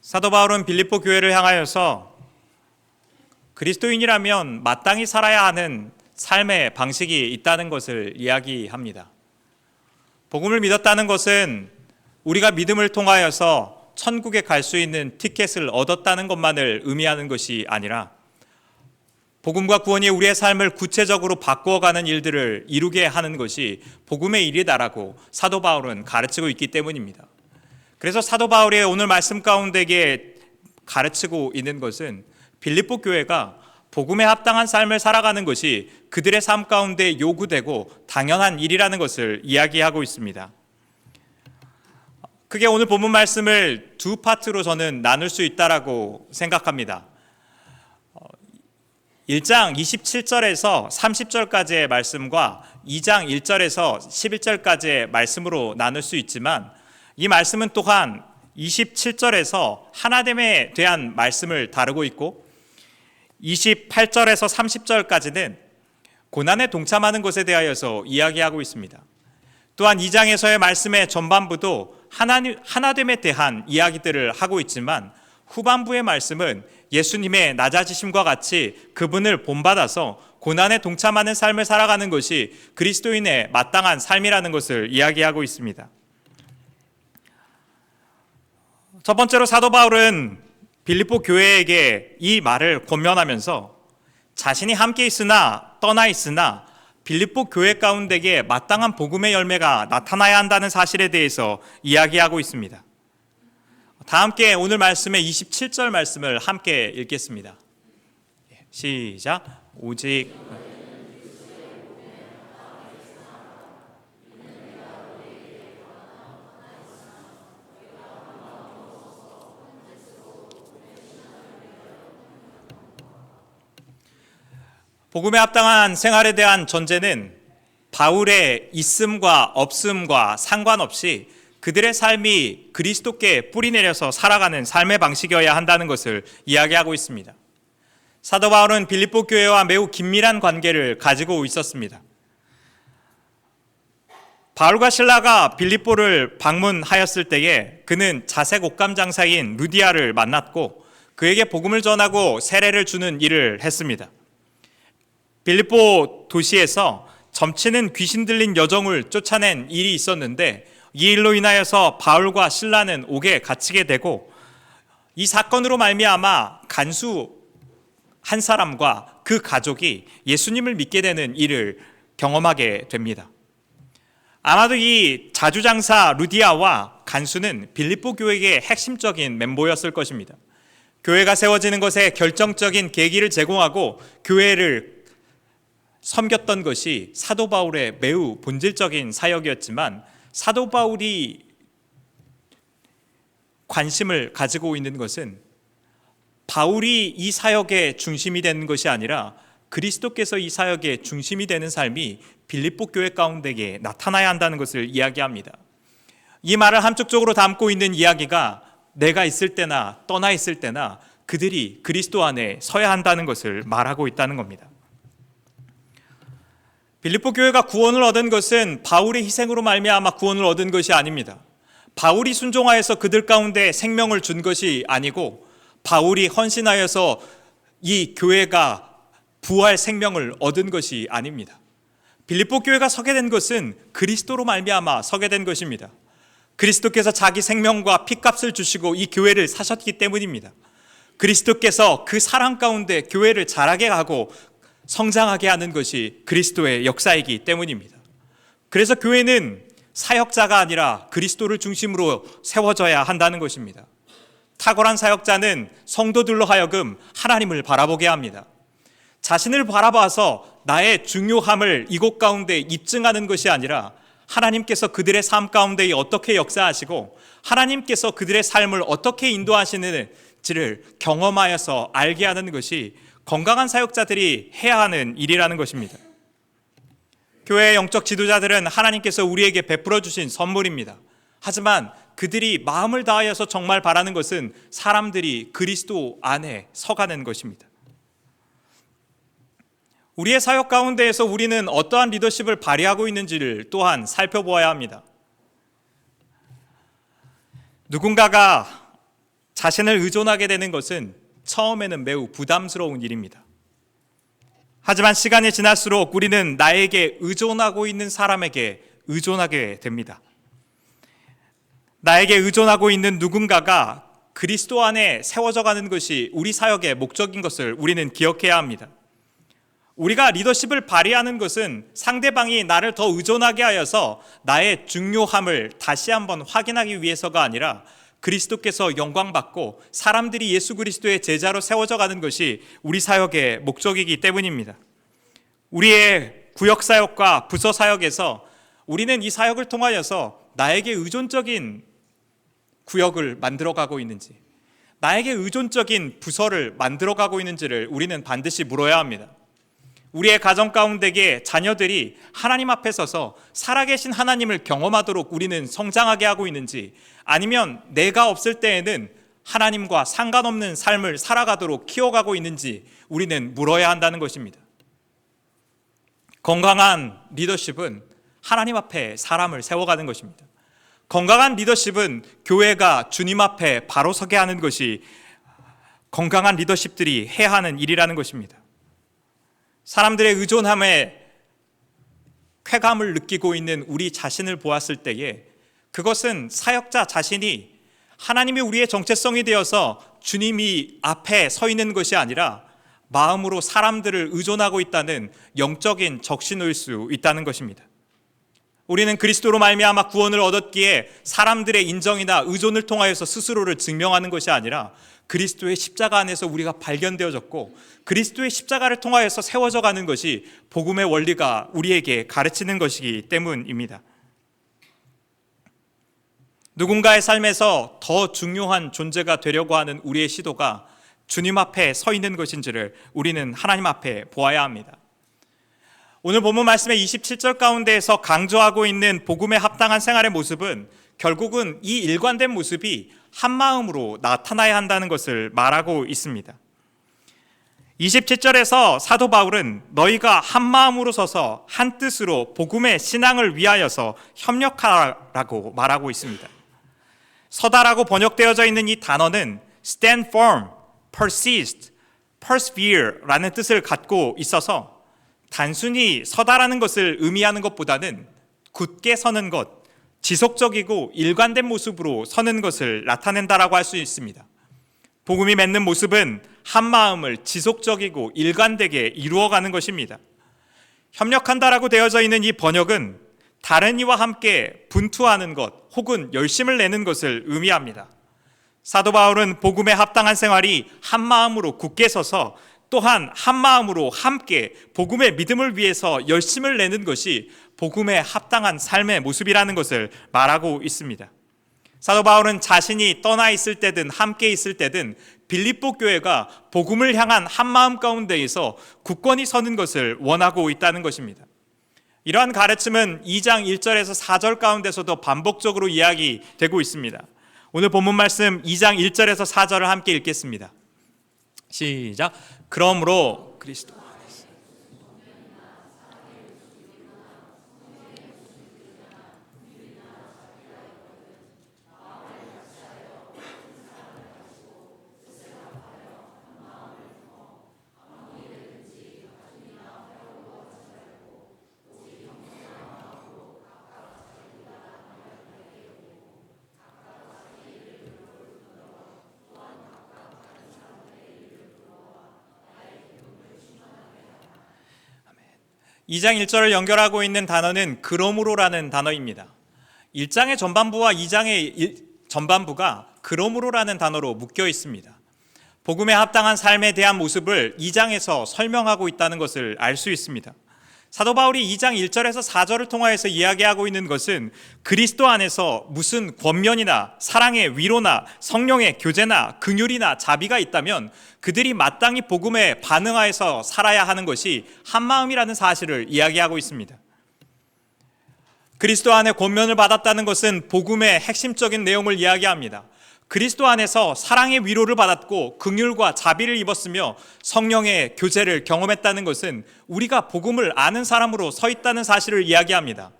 사도 바울은 빌립보 교회를 향하여서 그리스도인이라면 마땅히 살아야 하는 삶의 방식이 있다는 것을 이야기합니다. 복음을 믿었다는 것은 우리가 믿음을 통하여서 천국에 갈 수 있는 티켓을 얻었다는 것만을 의미하는 것이 아니라 복음과 구원이 우리의 삶을 구체적으로 바꾸어가는 일들을 이루게 하는 것이 복음의 일이다라고 사도 바울은 가르치고 있기 때문입니다. 그래서 사도 바울의 오늘 말씀 가운데에 가르치고 있는 것은 빌립보 교회가 복음에 합당한 삶을 살아가는 것이 그들의 삶 가운데 요구되고 당연한 일이라는 것을 이야기하고 있습니다. 크게 오늘 본문 말씀을 두 파트로 저는 나눌 수 있다라고 생각합니다. 1장 27절에서 30절까지의 말씀과 2장 1절에서 11절까지의 말씀으로 나눌 수 있지만 이 말씀은 또한 27절에서 하나됨에 대한 말씀을 다루고 있고 28절에서 30절까지는 고난에 동참하는 것에 대하여서 이야기하고 있습니다. 또한 2장에서의 말씀의 전반부도 하나됨에 대한 이야기들을 하고 있지만 후반부의 말씀은 예수님의 낮아지심과 같이 그분을 본받아서 고난에 동참하는 삶을 살아가는 것이 그리스도인의 마땅한 삶이라는 것을 이야기하고 있습니다. 첫 번째로 사도 바울은 빌립보 교회에게 이 말을 권면하면서 자신이 함께 있으나 떠나 있으나 빌립보 교회 가운데에 마땅한 복음의 열매가 나타나야 한다는 사실에 대해서 이야기하고 있습니다. 다 함께 오늘 말씀의 27절 말씀을 함께 읽겠습니다. 시작. 오직 복음에 합당한 생활에 대한 전제는 바울의 있음과 없음과 상관없이 그들의 삶이 그리스도께 뿌리내려서 살아가는 삶의 방식이어야 한다는 것을 이야기하고 있습니다. 사도 바울은 빌립보 교회와 매우 긴밀한 관계를 가지고 있었습니다. 바울과 실라가 빌립보를 방문하였을 때에 그는 자색 옷감 장사인 루디아를 만났고 그에게 복음을 전하고 세례를 주는 일을 했습니다. 빌립보 도시에서 점치는 귀신 들린 여종을 쫓아낸 일이 있었는데 이 일로 인하여서 바울과 실라는 옥에 갇히게 되고 이 사건으로 말미암아 간수 한 사람과 그 가족이 예수님을 믿게 되는 일을 경험하게 됩니다. 아마도 이 자주장사 루디아와 간수는 빌립보 교회의 핵심적인 멤버였을 것입니다. 교회가 세워지는 것에 결정적인 계기를 제공하고 교회를 섬겼던 것이 사도 바울의 매우 본질적인 사역이었지만 사도 바울이 관심을 가지고 있는 것은 바울이 이 사역의 중심이 되는 것이 아니라 그리스도께서 이 사역의 중심이 되는 삶이 빌립보 교회 가운데에 나타나야 한다는 것을 이야기합니다. 이 말을 함축적으로 담고 있는 이야기가 내가 있을 때나 떠나 있을 때나 그들이 그리스도 안에 서야 한다는 것을 말하고 있다는 겁니다. 빌립보 교회가 구원을 얻은 것은 바울의 희생으로 말미암아 구원을 얻은 것이 아닙니다. 바울이 순종하여서 그들 가운데 생명을 준 것이 아니고 바울이 헌신하여서 이 교회가 부활 생명을 얻은 것이 아닙니다. 빌립보 교회가 서게 된 것은 그리스도로 말미암아 서게 된 것입니다. 그리스도께서 자기 생명과 피값을 주시고 이 교회를 사셨기 때문입니다. 그리스도께서 그 사랑 가운데 교회를 자라게 하고 성장하게 하는 것이 그리스도의 역사이기 때문입니다. 그래서 교회는 사역자가 아니라 그리스도를 중심으로 세워져야 한다는 것입니다. 탁월한 사역자는 성도들로 하여금 하나님을 바라보게 합니다. 자신을 바라봐서 나의 중요함을 이곳 가운데 입증하는 것이 아니라 하나님께서 그들의 삶 가운데 어떻게 역사하시고 하나님께서 그들의 삶을 어떻게 인도하시는지를 경험하여서 알게 하는 것이 건강한 사역자들이 해야 하는 일이라는 것입니다. 교회의 영적 지도자들은 하나님께서 우리에게 베풀어 주신 선물입니다. 하지만 그들이 마음을 다하여서 정말 바라는 것은 사람들이 그리스도 안에 서가는 것입니다. 우리의 사역 가운데에서 우리는 어떠한 리더십을 발휘하고 있는지를 또한 살펴보아야 합니다. 누군가가 자신을 의존하게 되는 것은 처음에는 매우 부담스러운 일입니다. 하지만 시간이 지날수록 우리는 나에게 의존하고 있는 사람에게 의존하게 됩니다. 나에게 의존하고 있는 누군가가 그리스도 안에 세워져 가는 것이 우리 사역의 목적인 것을 우리는 기억해야 합니다. 우리가 리더십을 발휘하는 것은 상대방이 나를 더 의존하게 하여서 나의 중요함을 다시 한번 확인하기 위해서가 아니라 그리스도께서 영광받고 사람들이 예수 그리스도의 제자로 세워져 가는 것이 우리 사역의 목적이기 때문입니다. 우리의 구역 사역과 부서 사역에서 우리는 이 사역을 통하여서 나에게 의존적인 구역을 만들어가고 있는지, 나에게 의존적인 부서를 만들어가고 있는지를 우리는 반드시 물어야 합니다. 우리의 가정 가운데에 자녀들이 하나님 앞에 서서 살아계신 하나님을 경험하도록 우리는 성장하게 하고 있는지, 아니면 내가 없을 때에는 하나님과 상관없는 삶을 살아가도록 키워가고 있는지 우리는 물어야 한다는 것입니다. 건강한 리더십은 하나님 앞에 사람을 세워가는 것입니다. 건강한 리더십은 교회가 주님 앞에 바로 서게 하는 것이 건강한 리더십들이 해야 하는 일이라는 것입니다. 사람들의 의존함에 쾌감을 느끼고 있는 우리 자신을 보았을 때에 그것은 사역자 자신이 하나님이 우리의 정체성이 되어서 주님이 앞에 서 있는 것이 아니라 마음으로 사람들을 의존하고 있다는 영적인 적신일 수 있다는 것입니다. 우리는 그리스도로 말미암아 구원을 얻었기에 사람들의 인정이나 의존을 통하여서 스스로를 증명하는 것이 아니라 그리스도의 십자가 안에서 우리가 발견되어졌고 그리스도의 십자가를 통하여서 세워져 가는 것이 복음의 원리가 우리에게 가르치는 것이기 때문입니다. 누군가의 삶에서 더 중요한 존재가 되려고 하는 우리의 시도가 주님 앞에 서 있는 것인지를 우리는 하나님 앞에 보아야 합니다. 오늘 본문 말씀의 27절 가운데에서 강조하고 있는 복음에 합당한 생활의 모습은 결국은 이 일관된 모습이 한 마음으로 나타나야 한다는 것을 말하고 있습니다. 27절에서 사도 바울은 너희가 한 마음으로 서서 한 뜻으로 복음의 신앙을 위하여서 협력하라고 말하고 있습니다. 서다라고 번역되어져 있는 이 단어는 stand firm, persist, persevere라는 뜻을 갖고 있어서 단순히 서다라는 것을 의미하는 것보다는 굳게 서는 것, 지속적이고 일관된 모습으로 서는 것을 나타낸다라고 할 수 있습니다. 복음이 맺는 모습은 한 마음을 지속적이고 일관되게 이루어가는 것입니다. 협력한다라고 되어져 있는 이 번역은 다른 이와 함께 분투하는 것 혹은 열심을 내는 것을 의미합니다. 사도 바울은 복음에 합당한 생활이 한 마음으로 굳게 서서 또한 한 마음으로 함께 복음의 믿음을 위해서 열심을 내는 것이 복음에 합당한 삶의 모습이라는 것을 말하고 있습니다. 사도 바울은 자신이 떠나 있을 때든 함께 있을 때든 빌립보 교회가 복음을 향한 한 마음 가운데에서 굳건히 서는 것을 원하고 있다는 것입니다. 이러한 가르침은 2장 1절에서 4절 가운데서도 반복적으로 이야기되고 있습니다. 오늘 본문 말씀 2장 1절에서 4절을 함께 읽겠습니다. 시작. 그러므로 그리스도 안에서 이 2장 1절을 연결하고 있는 단어는 그러므로라는 단어입니다. 1장의 전반부와 2장의 전반부가 그러므로라는 단어로 묶여 있습니다. 복음에 합당한 삶에 대한 모습을 2장에서 설명하고 있다는 것을 알 수 있습니다. 사도 바울이 2장 1절에서 4절을 통하여서 이야기하고 있는 것은 그리스도 안에서 무슨 권면이나 사랑의 위로나 성령의 교제나 긍휼이나 자비가 있다면 그들이 마땅히 복음에 반응하여서 살아야 하는 것이 한마음이라는 사실을 이야기하고 있습니다. 그리스도 안에 권면을 받았다는 것은 복음의 핵심적인 내용을 이야기합니다. 그리스도 안에서 사랑의 위로를 받았고 긍휼과 자비를 입었으며 성령의 교제를 경험했다는 것은 우리가 복음을 아는 사람으로 서 있다는 사실을 이야기합니다.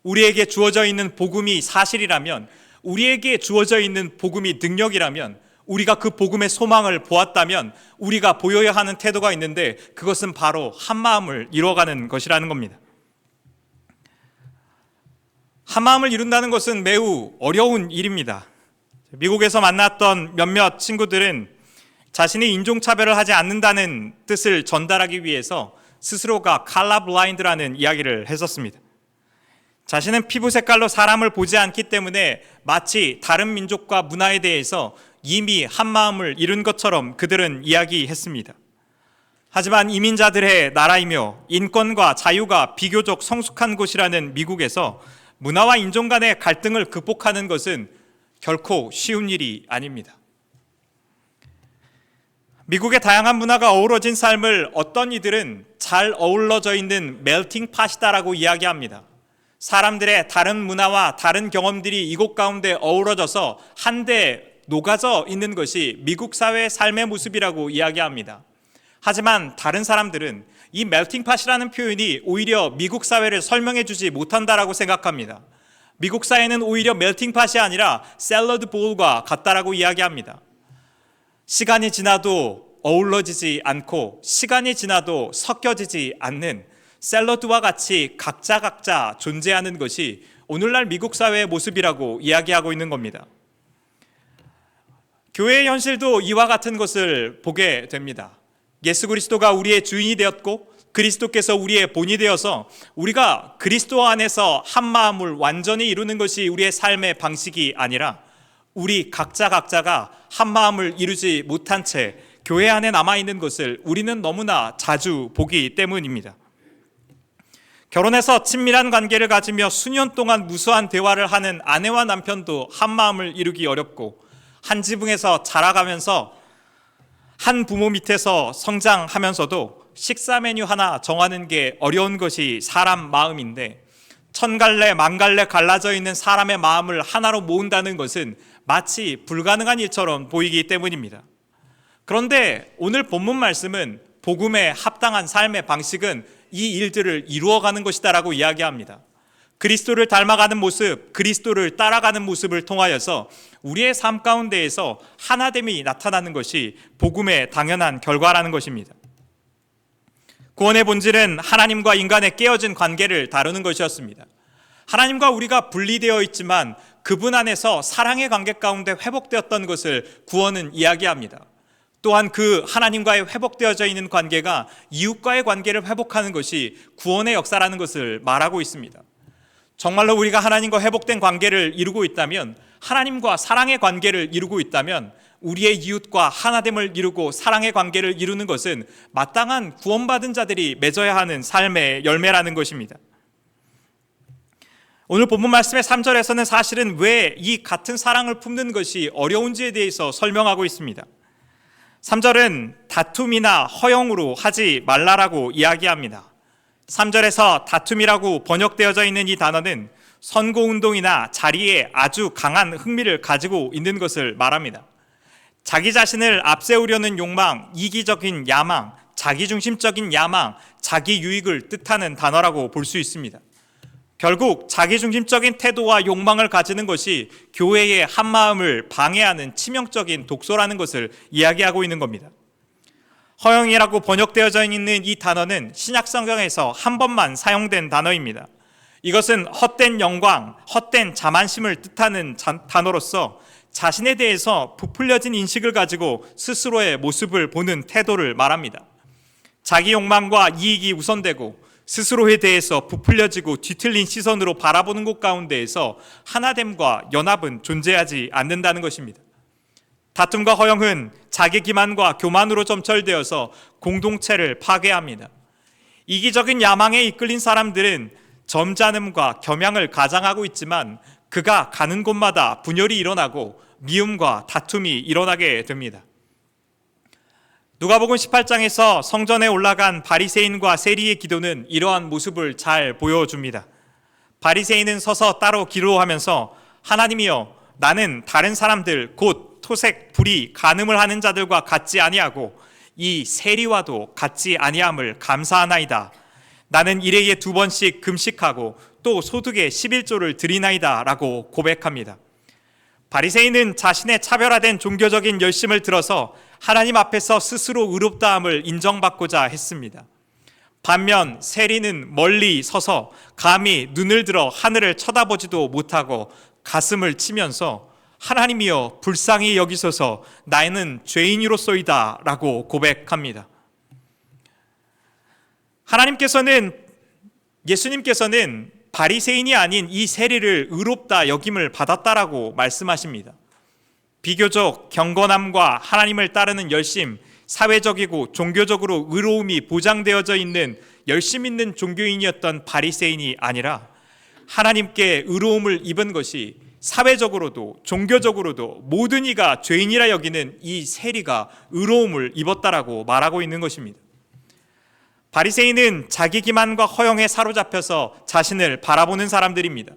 우리에게 주어져 있는 복음이 사실이라면, 우리에게 주어져 있는 복음이 능력이라면 우리가 그 복음의 소망을 보았다면 우리가 보여야 하는 태도가 있는데 그것은 바로 한마음을 이루어가는 것이라는 겁니다. 한마음을 이룬다는 것은 매우 어려운 일입니다. 미국에서 만났던 몇몇 친구들은 자신이 인종차별을 하지 않는다는 뜻을 전달하기 위해서 스스로가 컬러블라인드라는 이야기를 했었습니다. 자신은 피부 색깔로 사람을 보지 않기 때문에 마치 다른 민족과 문화에 대해서 이미 한마음을 이룬 것처럼 그들은 이야기했습니다. 하지만 이민자들의 나라이며 인권과 자유가 비교적 성숙한 곳이라는 미국에서 문화와 인종 간의 갈등을 극복하는 것은 결코 쉬운 일이 아닙니다. 미국의 다양한 문화가 어우러진 삶을 어떤 이들은 잘 어우러져 있는 멜팅 팟이다라고 이야기합니다. 사람들의 다른 문화와 다른 경험들이 이곳 가운데 어우러져서 한데 녹아져 있는 것이 미국 사회의 삶의 모습이라고 이야기합니다. 하지만 다른 사람들은 이 멜팅 팟이라는 표현이 오히려 미국 사회를 설명해 주지 못한다라고 생각합니다. 미국 사회는 오히려 멜팅 팟이 아니라 샐러드 볼과 같다라고 이야기합니다. 시간이 지나도 어우러지지 않고 시간이 지나도 섞여지지 않는 샐러드와 같이 각자 존재하는 것이 오늘날 미국 사회의 모습이라고 이야기하고 있는 겁니다. 교회의 현실도 이와 같은 것을 보게 됩니다. 예수 그리스도가 우리의 주인이 되었고 그리스도께서 우리의 본이 되어서 우리가 그리스도 안에서 한 마음을 완전히 이루는 것이 우리의 삶의 방식이 아니라 우리 각자가 한 마음을 이루지 못한 채 교회 안에 남아있는 것을 우리는 너무나 자주 보기 때문입니다. 결혼해서 친밀한 관계를 가지며 수년 동안 무수한 대화를 하는 아내와 남편도 한 마음을 이루기 어렵고 한 지붕에서 자라가면서 한 부모 밑에서 성장하면서도 식사 메뉴 하나 정하는 게 어려운 것이 사람 마음인데 천갈래 만갈래 갈라져 있는 사람의 마음을 하나로 모은다는 것은 마치 불가능한 일처럼 보이기 때문입니다. 그런데 오늘 본문 말씀은 복음에 합당한 삶의 방식은 이 일들을 이루어가는 것이다라고 이야기합니다. 그리스도를 닮아가는 모습, 그리스도를 따라가는 모습을 통하여서 우리의 삶 가운데에서 하나됨이 나타나는 것이 복음의 당연한 결과라는 것입니다. 구원의 본질은 하나님과 인간의 깨어진 관계를 다루는 것이었습니다. 하나님과 우리가 분리되어 있지만 그분 안에서 사랑의 관계 가운데 회복되었던 것을 구원은 이야기합니다. 또한 그 하나님과의 회복되어져 있는 관계가 이웃과의 관계를 회복하는 것이 구원의 역사라는 것을 말하고 있습니다. 정말로 우리가 하나님과 회복된 관계를 이루고 있다면, 하나님과 사랑의 관계를 이루고 있다면 우리의 이웃과 하나됨을 이루고 사랑의 관계를 이루는 것은 마땅한 구원받은 자들이 맺어야 하는 삶의 열매라는 것입니다. 오늘 본문 말씀의 3절에서는 사실은 왜 이 같은 사랑을 품는 것이 어려운지에 대해서 설명하고 있습니다. 3절은 다툼이나 허영으로 하지 말라라고 이야기합니다. 3절에서 다툼이라고 번역되어져 있는 이 단어는 선거운동이나 자리에 아주 강한 흥미를 가지고 있는 것을 말합니다. 자기 자신을 앞세우려는 욕망, 이기적인 야망, 자기중심적인 야망, 자기 유익을 뜻하는 단어라고 볼 수 있습니다. 결국 자기중심적인 태도와 욕망을 가지는 것이 교회의 한마음을 방해하는 치명적인 독소라는 것을 이야기하고 있는 겁니다. 허영이라고 번역되어져 있는 이 단어는 신약성경에서 한 번만 사용된 단어입니다. 이것은 헛된 영광, 헛된 자만심을 뜻하는 단어로서 자신에 대해서 부풀려진 인식을 가지고 스스로의 모습을 보는 태도를 말합니다. 자기 욕망과 이익이 우선되고 스스로에 대해서 부풀려지고 뒤틀린 시선으로 바라보는 것 가운데에서 하나됨과 연합은 존재하지 않는다는 것입니다. 다툼과 허영은 자기 기만과 교만으로 점철되어서 공동체를 파괴합니다. 이기적인 야망에 이끌린 사람들은 점잖음과 겸양을 가장하고 있지만 그가 가는 곳마다 분열이 일어나고 미움과 다툼이 일어나게 됩니다. 누가복음 18장에서 성전에 올라간 바리새인과 세리의 기도는 이러한 모습을 잘 보여줍니다. 바리새인은 서서 따로 기도하면서 하나님이여, 나는 다른 사람들 곧 토색, 불의, 간음을 하는 자들과 같지 아니하고 이 세리와도 같지 아니함을 감사하나이다. 나는 일회에 2번씩 금식하고 또 소득의 11조를 드리나이다 라고 고백합니다. 바리새인은 자신의 차별화된 종교적인 열심을 들어서 하나님 앞에서 스스로 의롭다함을 인정받고자 했습니다. 반면 세리는 멀리 서서 감히 눈을 들어 하늘을 쳐다보지도 못하고 가슴을 치면서 하나님이여 불쌍히 여기소서 나는 죄인이로소이다 라고 고백합니다. 예수님께서는 바리새인이 아닌 이 세리를 의롭다 여김을 받았다라고 말씀하십니다. 비교적 경건함과 하나님을 따르는 열심, 사회적이고 종교적으로 의로움이 보장되어져 있는 열심 있는 종교인이었던 바리새인이 아니라 하나님께 의로움을 입은 것이 사회적으로도 종교적으로도 모든 이가 죄인이라 여기는 이 세리가 의로움을 입었다라고 말하고 있는 것입니다. 바리새인은 자기 기만과 허영에 사로잡혀서 자신을 바라보는 사람들입니다.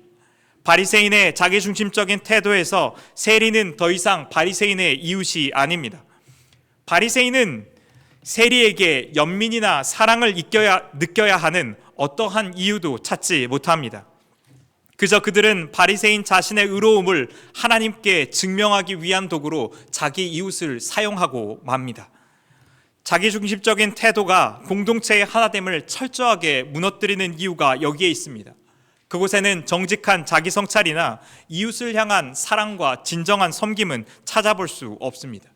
바리새인의 자기중심적인 태도에서 세리는 더 이상 바리새인의 이웃이 아닙니다. 바리새인은 세리에게 연민이나 사랑을 느껴야 하는 어떠한 이유도 찾지 못합니다. 그저 그들은 바리새인 자신의 의로움을 하나님께 증명하기 위한 도구로 자기 이웃을 사용하고 맙니다. 자기중심적인 태도가 공동체의 하나됨을 철저하게 무너뜨리는 이유가 여기에 있습니다. 그곳에는 정직한 자기 성찰이나 이웃을 향한 사랑과 진정한 섬김은 찾아볼 수 없습니다.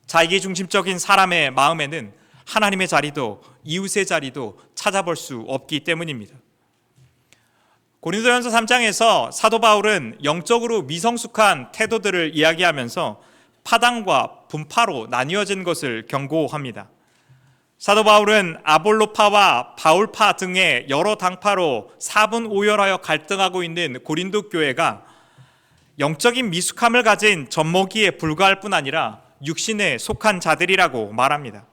자기중심적인 사람의 마음에는 하나님의 자리도 이웃의 자리도 찾아볼 수 없기 때문입니다. 고린도전서 3장에서 사도 바울은 영적으로 미성숙한 태도들을 이야기하면서 파당과 분파로 나뉘어진 것을 경고합니다. 사도 바울은 아볼로파와 바울파 등의 여러 당파로 사분오열하여 갈등하고 있는 고린도 교회가 영적인 미숙함을 가진 젖먹이에 불과할 뿐 아니라 육신에 속한 자들이라고 말합니다.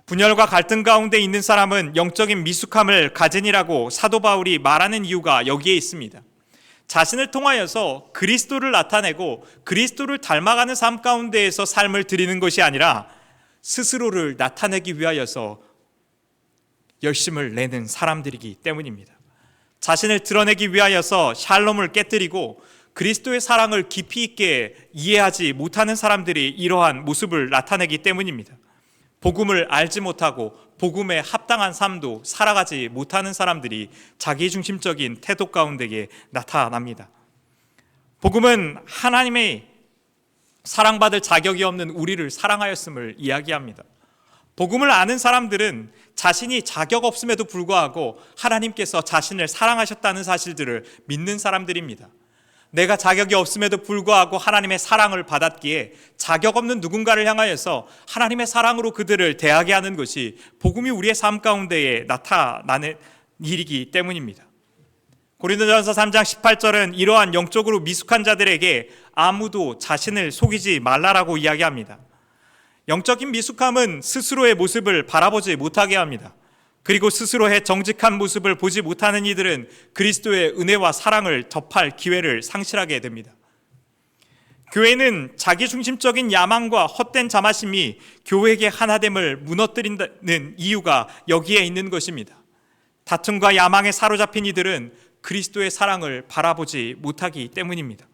분열과 갈등 가운데 있는 사람은 영적인 미숙함을 가진이라고 사도 바울이 말하는 이유가 여기에 있습니다. 자신을 통하여서 그리스도를 나타내고 그리스도를 닮아가는 삶 가운데에서 삶을 드리는 것이 아니라 스스로를 나타내기 위하여서 열심을 내는 사람들이기 때문입니다. 자신을 드러내기 위하여서 샬롬을 깨뜨리고 그리스도의 사랑을 깊이 있게 이해하지 못하는 사람들이 이러한 모습을 나타내기 때문입니다. 복음을 알지 못하고 복음에 합당한 삶도 살아가지 못하는 사람들이 자기중심적인 태도 가운데에 나타납니다. 복음은 하나님의 사랑받을 자격이 없는 우리를 사랑하였음을 이야기합니다. 복음을 아는 사람들은 자신이 자격 없음에도 불구하고 하나님께서 자신을 사랑하셨다는 사실들을 믿는 사람들입니다. 내가 자격이 없음에도 불구하고 하나님의 사랑을 받았기에 자격 없는 누군가를 향하여서 하나님의 사랑으로 그들을 대하게 하는 것이 복음이 우리의 삶 가운데에 나타나는 일이기 때문입니다. 고린도전서 3장 18절은 이러한 영적으로 미숙한 자들에게 아무도 자신을 속이지 말라라고 이야기합니다. 영적인 미숙함은 스스로의 모습을 바라보지 못하게 합니다. 그리고 스스로의 정직한 모습을 보지 못하는 이들은 그리스도의 은혜와 사랑을 접할 기회를 상실하게 됩니다. 교회는 자기중심적인 야망과 헛된 자만심이 교회의 하나됨을 무너뜨리는 이유가 여기에 있는 것입니다. 다툼과 야망에 사로잡힌 이들은 그리스도의 사랑을 바라보지 못하기 때문입니다.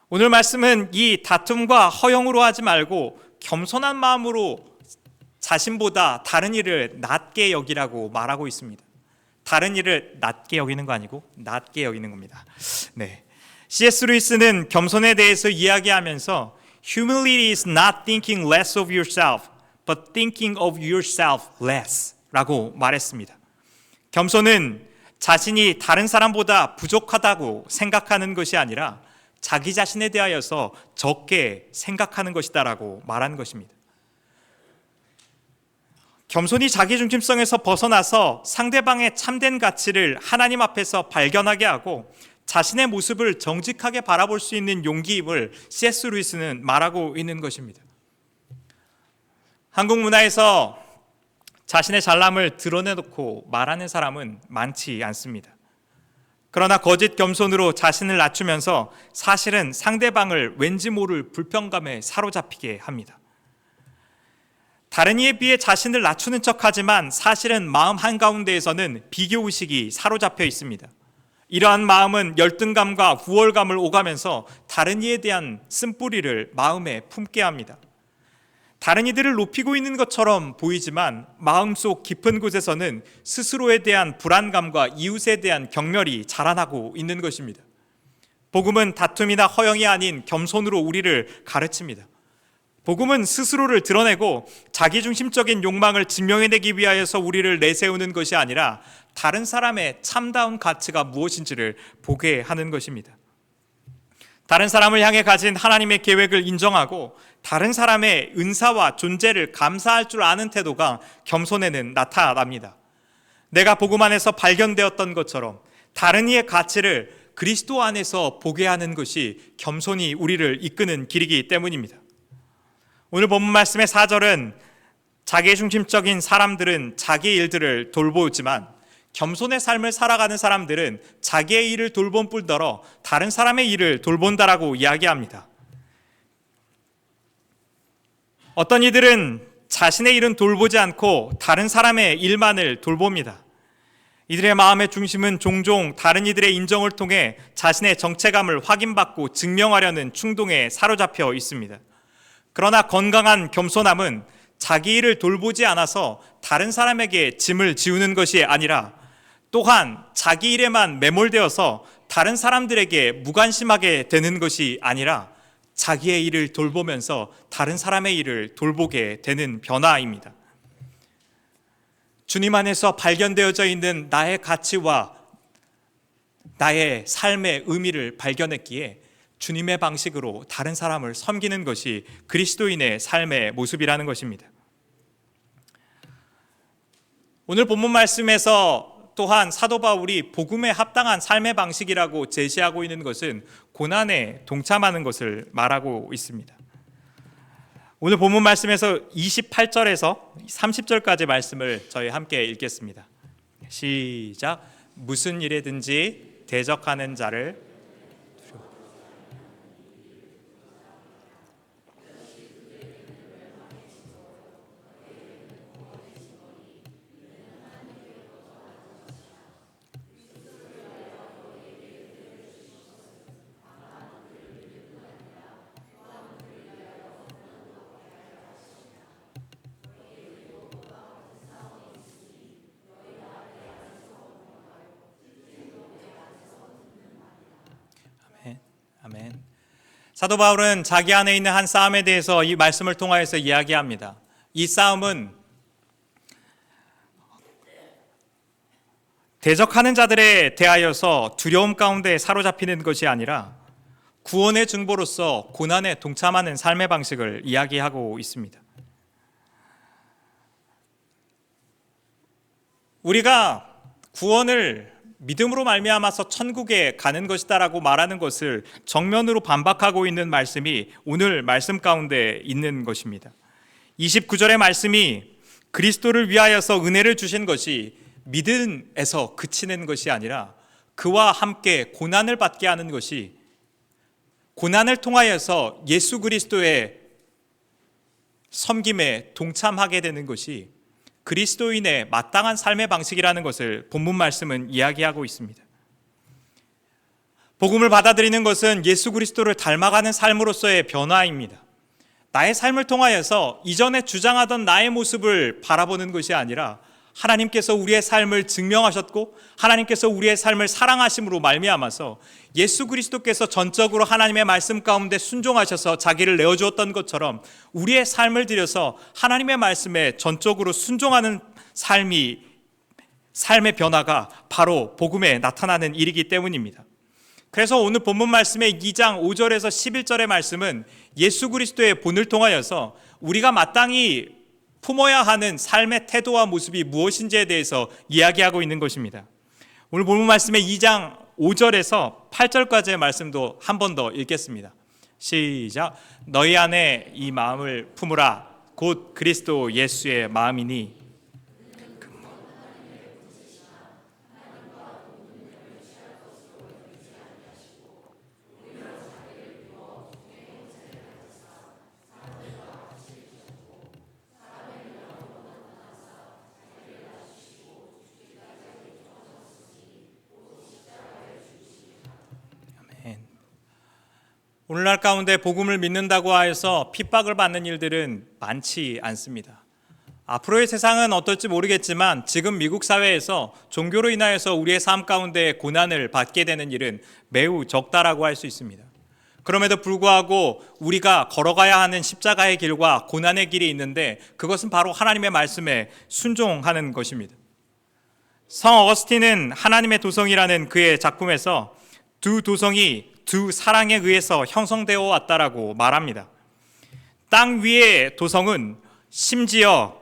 오늘 말씀은 이 다툼과 허영으로 하지 말고 겸손한 마음으로 자신보다 다른 이를 낮게 여기라고 말하고 있습니다. 다른 이를 낮게 여기는 거 아니고 낮게 여기는 겁니다. 네. C.S. 루이스는 겸손에 대해서 이야기하면서 Humility is not thinking less of yourself, but thinking of yourself less 라고 말했습니다. 겸손은 자신이 다른 사람보다 부족하다고 생각하는 것이 아니라 자기 자신에 대하여서 적게 생각하는 것이다라고 말한 것입니다. 겸손이 자기중심성에서 벗어나서 상대방의 참된 가치를 하나님 앞에서 발견하게 하고 자신의 모습을 정직하게 바라볼 수 있는 용기임을 C.S. 루이스는 말하고 있는 것입니다. 한국 문화에서 자신의 잘남을 드러내놓고 말하는 사람은 많지 않습니다. 그러나 거짓 겸손으로 자신을 낮추면서 사실은 상대방을 왠지 모를 불편감에 사로잡히게 합니다. 다른 이에 비해 자신을 낮추는 척하지만 사실은 마음 한가운데에서는 비교의식이 사로잡혀 있습니다. 이러한 마음은 열등감과 우월감을 오가면서 다른 이에 대한 쓴뿌리를 마음에 품게 합니다. 다른 이들을 높이고 있는 것처럼 보이지만 마음속 깊은 곳에서는 스스로에 대한 불안감과 이웃에 대한 경멸이 자라나고 있는 것입니다. 복음은 다툼이나 허영이 아닌 겸손으로 우리를 가르칩니다. 복음은 스스로를 드러내고 자기중심적인 욕망을 증명해내기 위하여서 우리를 내세우는 것이 아니라 다른 사람의 참다운 가치가 무엇인지를 보게 하는 것입니다. 다른 사람을 향해 가진 하나님의 계획을 인정하고 다른 사람의 은사와 존재를 감사할 줄 아는 태도가 겸손에는 나타납니다. 내가 복음 안에서 발견되었던 것처럼 다른 이의 가치를 그리스도 안에서 보게 하는 것이 겸손이 우리를 이끄는 길이기 때문입니다. 오늘 본문 말씀의 4절은 자기중심적인 사람들은 자기 일들을 돌보지만 겸손의 삶을 살아가는 사람들은 자기의 일을 돌본 뿐더러 다른 사람의 일을 돌본다라고 이야기합니다. 어떤 이들은 자신의 일은 돌보지 않고 다른 사람의 일만을 돌봅니다. 이들의 마음의 중심은 종종 다른 이들의 인정을 통해 자신의 정체감을 확인받고 증명하려는 충동에 사로잡혀 있습니다. 그러나 건강한 겸손함은 자기 일을 돌보지 않아서 다른 사람에게 짐을 지우는 것이 아니라 또한 자기 일에만 매몰되어서 다른 사람들에게 무관심하게 되는 것이 아니라 자기의 일을 돌보면서 다른 사람의 일을 돌보게 되는 변화입니다. 주님 안에서 발견되어져 있는 나의 가치와 나의 삶의 의미를 발견했기에 주님의 방식으로 다른 사람을 섬기는 것이 그리스도인의 삶의 모습이라는 것입니다. 오늘 본문 말씀에서 또한 사도 바울이 복음에 합당한 삶의 방식이라고 제시하고 있는 것은 고난에 동참하는 것을 말하고 있습니다. 오늘 본문 말씀에서 28절에서 30절까지 말씀을 저희 함께 읽겠습니다. 시작. 무슨 일에든지 대적하는 자를 아멘. 사도 바울은 자기 안에 있는 한 싸움에 대해서 이 말씀을 통하여서 이야기합니다. 이 싸움은 대적하는 자들에 대하여서 두려움 가운데 사로잡히는 것이 아니라 구원의 증보로서 고난에 동참하는 삶의 방식을 이야기하고 있습니다. 우리가 구원을 믿음으로 말미암아서 천국에 가는 것이다라고 말하는 것을 정면으로 반박하고 있는 말씀이 오늘 말씀 가운데 있는 것입니다. 29절의 말씀이 그리스도를 위하여서 은혜를 주신 것이 믿음에서 그치는 것이 아니라 그와 함께 고난을 받게 하는 것이, 고난을 통하여서 예수 그리스도의 섬김에 동참하게 되는 것이 그리스도인의 마땅한 삶의 방식이라는 것을 본문 말씀은 이야기하고 있습니다. 복음을 받아들이는 것은 예수 그리스도를 닮아가는 삶으로서의 변화입니다. 나의 삶을 통하여서 이전에 주장하던 나의 모습을 바라보는 것이 아니라 하나님께서 우리의 삶을 증명하셨고 하나님께서 우리의 삶을 사랑하심으로 말미암아서 예수 그리스도께서 전적으로 하나님의 말씀 가운데 순종하셔서 자기를 내어주었던 것처럼 우리의 삶을 들여서 하나님의 말씀에 전적으로 순종하는 삶의 변화가 바로 복음에 나타나는 일이기 때문입니다. 그래서 오늘 본문 말씀의 2장 5절에서 11절의 말씀은 예수 그리스도의 본을 통하여서 우리가 마땅히 품어야 하는 삶의 태도와 모습이 무엇인지에 대해서 이야기하고 있는 것입니다. 오늘 본문 말씀의 2장 5절에서 8절까지의 말씀도 한 번 더 읽겠습니다. 시작. 너희 안에 이 마음을 품으라. 곧 그리스도 예수의 마음이니 오늘날 가운데 복음을 믿는다고 하여서 핍박을 받는 일들은 많지 않습니다. 앞으로의 세상은 어떨지 모르겠지만 지금 미국 사회에서 종교로 인하여서 우리의 삶 가운데 고난을 받게 되는 일은 매우 적다라고 할 수 있습니다. 그럼에도 불구하고 우리가 걸어가야 하는 십자가의 길과 고난의 길이 있는데 그것은 바로 하나님의 말씀에 순종하는 것입니다. 성 어거스틴은 하나님의 도성이라는 그의 작품에서 두 도성이 두 사랑에 의해서 형성되어 왔다라고 말합니다. 땅 위의 도성은 심지어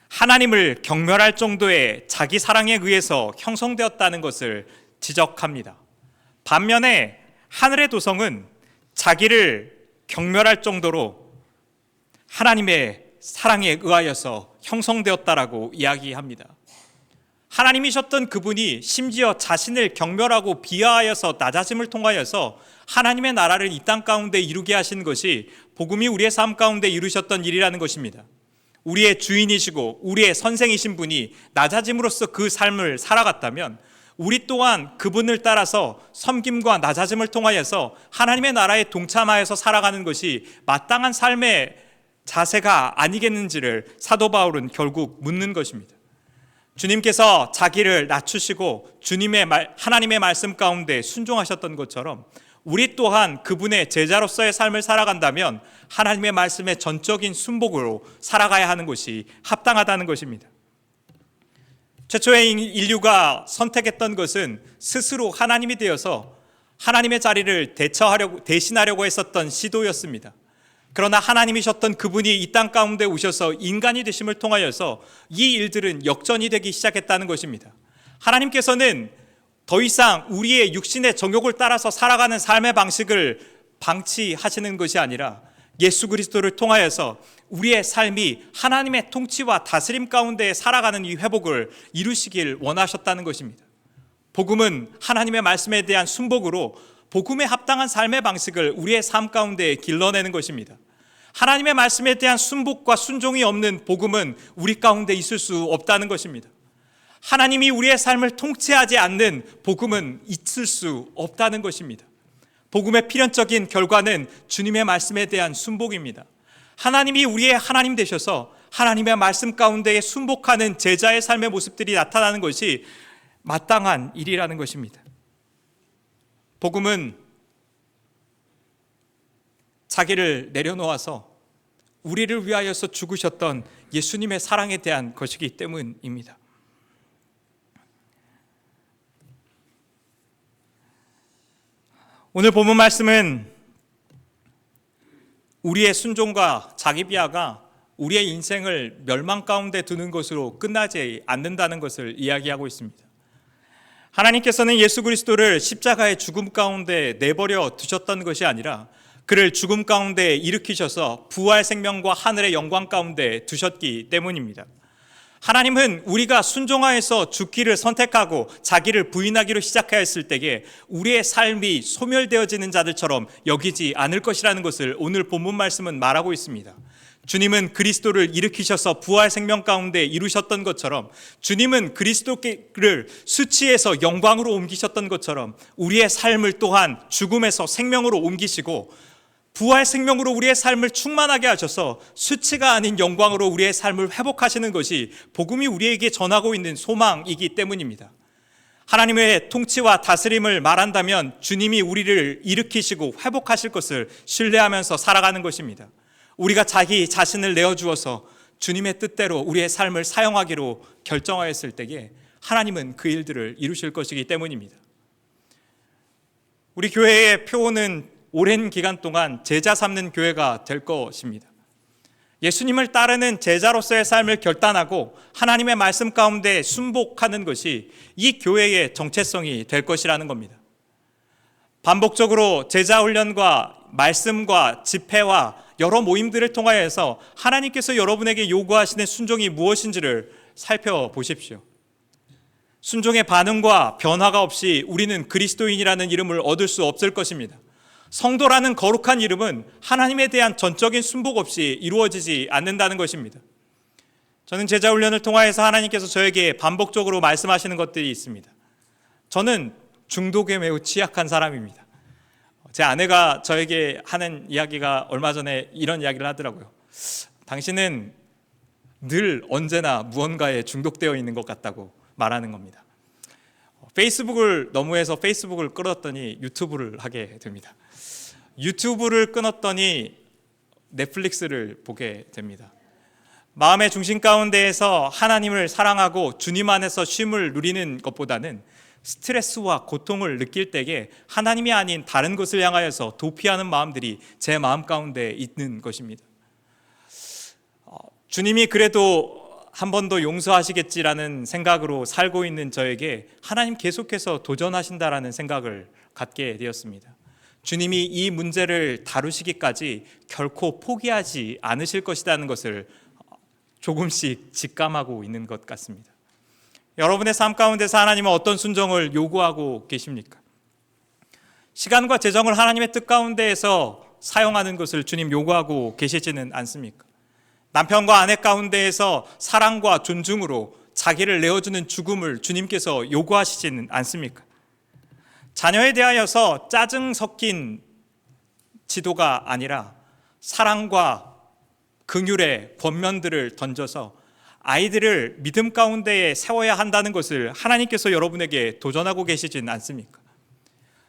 하나님을 경멸할 정도의 자기 사랑에 의해서 형성되었다는 것을 지적합니다. 반면에 하늘의 도성은 자기를 경멸할 정도로 하나님의 사랑에 의하여서 형성되었다라고 이야기합니다. 하나님이셨던 그분이 심지어 자신을 경멸하고 비하하여서 낮아짐을 통하여서 하나님의 나라를 이 땅 가운데 이루게 하신 것이 복음이 우리의 삶 가운데 이루셨던 일이라는 것입니다. 우리의 주인이시고 우리의 선생이신 분이 낮아짐으로써 그 삶을 살아갔다면 우리 또한 그분을 따라서 섬김과 낮아짐을 통하여서 하나님의 나라에 동참하여서 살아가는 것이 마땅한 삶의 자세가 아니겠는지를 사도 바울은 결국 묻는 것입니다. 주님께서 자기를 낮추시고 하나님의 말씀 가운데 순종하셨던 것처럼 우리 또한 그분의 제자로서의 삶을 살아간다면 하나님의 말씀의 전적인 순복으로 살아가야 하는 것이 합당하다는 것입니다. 최초의 인류가 선택했던 것은 스스로 하나님이 되어서 하나님의 자리를 대신하려고 했었던 시도였습니다. 그러나 하나님이셨던 그분이 이 땅 가운데 오셔서 인간이 되심을 통하여서 이 일들은 역전이 되기 시작했다는 것입니다. 하나님께서는 더 이상 우리의 육신의 정욕을 따라서 살아가는 삶의 방식을 방치하시는 것이 아니라 예수 그리스도를 통하여서 우리의 삶이 하나님의 통치와 다스림 가운데 살아가는 이 회복을 이루시길 원하셨다는 것입니다. 복음은 하나님의 말씀에 대한 순복으로 복음에 합당한 삶의 방식을 우리의 삶 가운데 길러내는 것입니다. 하나님의 말씀에 대한 순복과 순종이 없는 복음은 우리 가운데 있을 수 없다는 것입니다. 하나님이 우리의 삶을 통치하지 않는 복음은 있을 수 없다는 것입니다. 복음의 필연적인 결과는 주님의 말씀에 대한 순복입니다. 하나님이 우리의 하나님 되셔서 하나님의 말씀 가운데에 순복하는 제자의 삶의 모습들이 나타나는 것이 마땅한 일이라는 것입니다. 복음은 자기를 내려놓아서 우리를 위하여서 죽으셨던 예수님의 사랑에 대한 것이기 때문입니다. 오늘 본문 말씀은 우리의 순종과 자기 비하가 우리의 인생을 멸망 가운데 두는 것으로 끝나지 않는다는 것을 이야기하고 있습니다. 하나님께서는 예수 그리스도를 십자가의 죽음 가운데 내버려 두셨던 것이 아니라 그를 죽음 가운데 일으키셔서 부활 생명과 하늘의 영광 가운데 두셨기 때문입니다. 하나님은 우리가 순종하여서 죽기를 선택하고 자기를 부인하기로 시작하였을 때에 우리의 삶이 소멸되어지는 자들처럼 여기지 않을 것이라는 것을 오늘 본문 말씀은 말하고 있습니다. 주님은 그리스도를 일으키셔서 부활 생명 가운데 이루셨던 것처럼 주님은 그리스도를 수치에서 영광으로 옮기셨던 것처럼 우리의 삶을 또한 죽음에서 생명으로 옮기시고 부활 생명으로 우리의 삶을 충만하게 하셔서 수치가 아닌 영광으로 우리의 삶을 회복하시는 것이 복음이 우리에게 전하고 있는 소망이기 때문입니다. 하나님의 통치와 다스림을 말한다면 주님이 우리를 일으키시고 회복하실 것을 신뢰하면서 살아가는 것입니다. 우리가 자기 자신을 내어주어서 주님의 뜻대로 우리의 삶을 사용하기로 결정하였을 때에 하나님은 그 일들을 이루실 것이기 때문입니다. 우리 교회의 표어는 오랜 기간 동안 제자 삼는 교회가 될 것입니다. 예수님을 따르는 제자로서의 삶을 결단하고 하나님의 말씀 가운데 순복하는 것이 이 교회의 정체성이 될 것이라는 겁니다. 반복적으로 제자 훈련과 말씀과 집회와 여러 모임들을 통하여서 하나님께서 여러분에게 요구하시는 순종이 무엇인지를 살펴보십시오. 순종의 반응과 변화가 없이 우리는 그리스도인이라는 이름을 얻을 수 없을 것입니다. 성도라는 거룩한 이름은 하나님에 대한 전적인 순복 없이 이루어지지 않는다는 것입니다. 저는 제자 훈련을 통하여서 하나님께서 저에게 반복적으로 말씀하시는 것들이 있습니다. 저는 중독에 매우 취약한 사람입니다. 제 아내가 저에게 하는 이야기가 얼마 전에 이런 이야기를 하더라고요. 당신은 늘 언제나 무언가에 중독되어 있는 것 같다고 말하는 겁니다. 페이스북을 너무해서 페이스북을 끊었더니 유튜브를 하게 됩니다. 유튜브를 끊었더니 넷플릭스를 보게 됩니다. 마음의 중심 가운데에서 하나님을 사랑하고 주님 안에서 쉼을 누리는 것보다는 스트레스와 고통을 느낄 때에 하나님이 아닌 다른 것을 향하여서 도피하는 마음들이 제 마음 가운데 있는 것입니다. 주님이 그래도 한 번 더 용서하시겠지라는 생각으로 살고 있는 저에게 하나님 계속해서 도전하신다라는 생각을 갖게 되었습니다. 주님이 이 문제를 다루시기까지 결코 포기하지 않으실 것이라는 것을 조금씩 직감하고 있는 것 같습니다. 여러분의 삶 가운데서 하나님은 어떤 순종을 요구하고 계십니까? 시간과 재정을 하나님의 뜻 가운데에서 사용하는 것을 주님 요구하고 계시지는 않습니까? 남편과 아내 가운데에서 사랑과 존중으로 자기를 내어주는 죽음을 주님께서 요구하시지는 않습니까? 자녀에 대하여서 짜증 섞인 지도가 아니라 사랑과 긍휼의 권면들을 던져서 아이들을 믿음 가운데에 세워야 한다는 것을 하나님께서 여러분에게 도전하고 계시진 않습니까?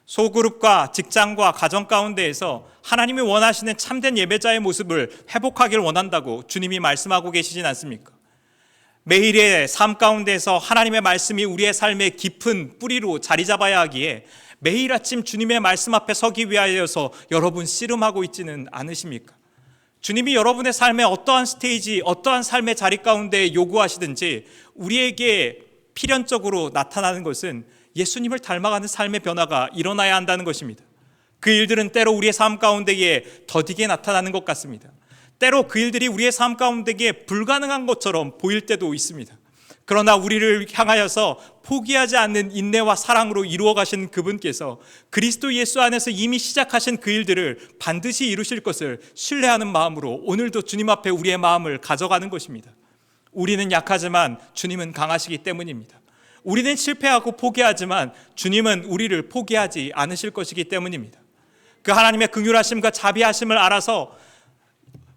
소그룹과 직장과 가정 가운데에서 하나님이 원하시는 참된 예배자의 모습을 회복하길 원한다고 주님이 말씀하고 계시진 않습니까? 매일의 삶 가운데에서 하나님의 말씀이 우리의 삶의 깊은 뿌리로 자리 잡아야 하기에 매일 아침 주님의 말씀 앞에 서기 위하여서 여러분 씨름하고 있지는 않으십니까? 주님이 여러분의 삶의 어떠한 스테이지, 어떠한 삶의 자리 가운데 요구하시든지 우리에게 필연적으로 나타나는 것은 예수님을 닮아가는 삶의 변화가 일어나야 한다는 것입니다. 그 일들은 때로 우리의 삶 가운데에 더디게 나타나는 것 같습니다. 때로 그 일들이 우리의 삶 가운데에 불가능한 것처럼 보일 때도 있습니다. 그러나 우리를 향하여서 포기하지 않는 인내와 사랑으로 이루어 가신 그분께서 그리스도 예수 안에서 이미 시작하신 그 일들을 반드시 이루실 것을 신뢰하는 마음으로 오늘도 주님 앞에 우리의 마음을 가져가는 것입니다. 우리는 약하지만 주님은 강하시기 때문입니다. 우리는 실패하고 포기하지만 주님은 우리를 포기하지 않으실 것이기 때문입니다. 그 하나님의 긍휼하심과 자비하심을 알아서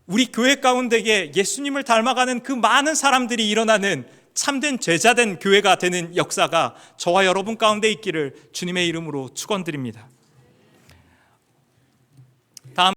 우리 교회 가운데에 예수님을 닮아가는 그 많은 사람들이 일어나는 참된 제자된 교회가 되는 역사가 저와 여러분 가운데 있기를 주님의 이름으로 축원드립니다. 다음